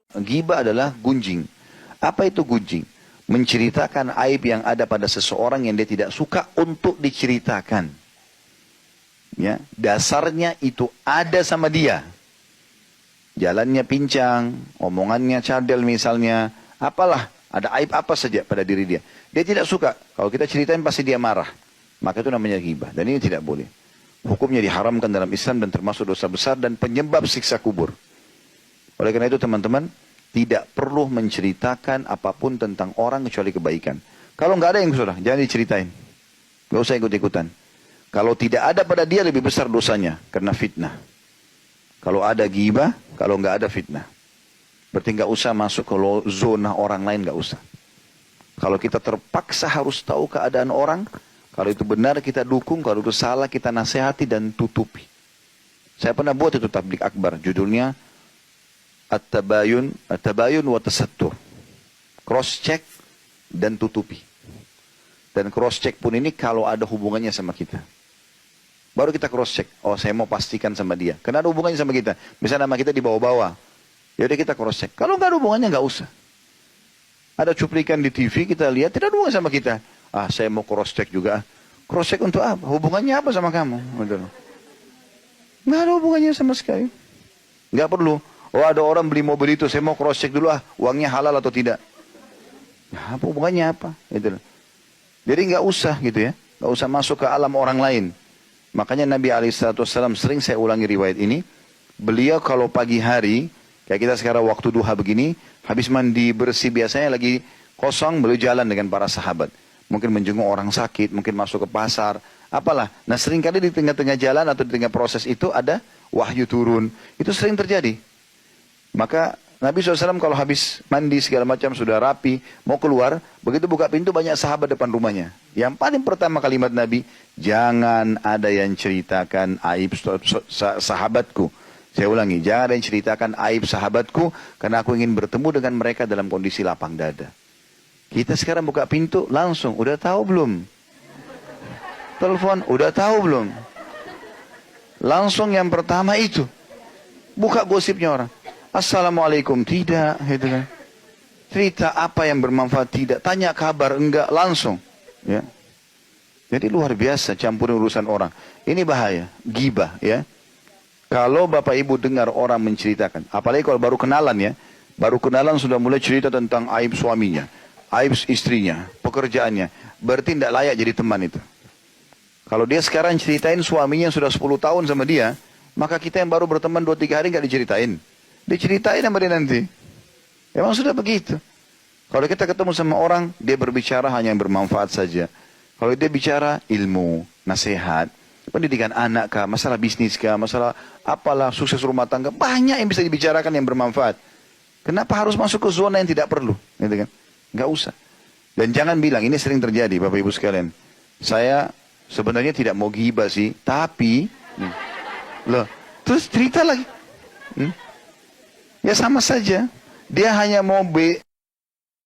Ghibah adalah gunjing. Apa itu gunjing? Menceritakan aib yang ada pada seseorang yang dia tidak suka untuk diceritakan. Ya, dasarnya itu ada sama dia. Jalannya pincang, omongannya cadel misalnya, apalah, ada aib apa saja pada diri dia. Dia tidak suka. Kalau kita ceritain pasti dia marah. Maka itu namanya ghibah. Dan ini tidak boleh. Hukumnya diharamkan dalam Islam dan termasuk dosa besar dan penyebab siksa kubur. Oleh karena itu teman-teman, tidak perlu menceritakan apapun tentang orang kecuali kebaikan. Kalau nggak ada yang sudah, jangan diceritain. Nggak usah ikut-ikutan. Kalau tidak ada pada dia lebih besar dosanya, karena fitnah. Kalau ada ghibah, kalau nggak ada fitnah. Berarti nggak usah masuk ke zona orang lain, nggak usah. Kalau kita terpaksa harus tahu keadaan orang, kalau itu benar kita dukung, kalau itu salah kita nasihati dan tutupi. Saya pernah buat itu tablik akbar, judulnya At-tabayun wa tasattur. Cross check dan tutupi. Dan cross check pun ini kalau ada hubungannya sama kita. Baru kita cross check. Oh, saya mau pastikan sama dia. Karena ada hubungannya sama kita. Misalnya nama kita dibawa-bawa. Ya udah kita cross check. Kalau nggak ada hubungannya nggak usah. Ada cuplikan di TV kita lihat tidak ada hubungan sama kita. Ah, saya mau cross check juga. Cross check untuk apa? Hubungannya apa sama kamu? Nggak ada hubungannya sama sekali. Nggak perlu. Oh, ada orang beli mobil itu, saya mau cross check dulu uangnya halal atau tidak. Nah, apa hubungannya apa? Gitu. Jadi nggak usah gitu ya, nggak usah masuk ke alam orang lain. Makanya Nabi SAW sering saya ulangi riwayat ini. Beliau kalau pagi hari, kayak kita sekarang waktu duha begini, habis mandi bersih biasanya lagi kosong, beliau jalan dengan para sahabat. Mungkin menjenguk orang sakit, mungkin masuk ke pasar, apalah. Nah seringkali di tengah-tengah jalan atau di tengah proses itu ada wahyu turun. Itu sering terjadi. Maka Nabi SAW kalau habis mandi segala macam sudah rapi, mau keluar, begitu buka pintu banyak sahabat depan rumahnya. Yang paling pertama kalimat Nabi, jangan ada yang ceritakan aib sahabatku. Saya ulangi, jangan ada yang ceritakan aib sahabatku, karena aku ingin bertemu dengan mereka dalam kondisi lapang dada. Kita sekarang buka pintu, langsung, udah tahu belum? Telepon, udah tahu belum? Langsung yang pertama itu, buka gosipnya orang. Assalamualaikum, tidak, gitu kan. Cerita apa yang bermanfaat, tidak. Tanya kabar, enggak, langsung. Ya. Jadi luar biasa campurin urusan orang. Ini bahaya, ghibah ya. Kalau Bapak Ibu dengar orang menceritakan, apalagi kalau baru kenalan ya, baru kenalan sudah mulai cerita tentang aib suaminya, aib istrinya, pekerjaannya, berarti tidak layak jadi teman itu. Kalau dia sekarang ceritain suaminya sudah 10 tahun sama dia, maka kita yang baru berteman 2-3 hari nggak diceritain. Diceritain sama dia nanti. Memang sudah begitu. Kalau kita ketemu sama orang, dia berbicara hanya yang bermanfaat saja. Kalau dia bicara ilmu, nasihat, pendidikan anak kah, masalah bisnis kah, masalah apalah, sukses rumah tangga, banyak yang bisa dibicarakan yang bermanfaat. Kenapa harus masuk ke zona yang tidak perlu? Gitu kan? Nggak usah. Dan jangan bilang, ini sering terjadi Bapak Ibu sekalian. Saya sebenarnya tidak mau ghibah sih, tapi loh, terus cerita lagi. Ya sama saja. Dia hanya mau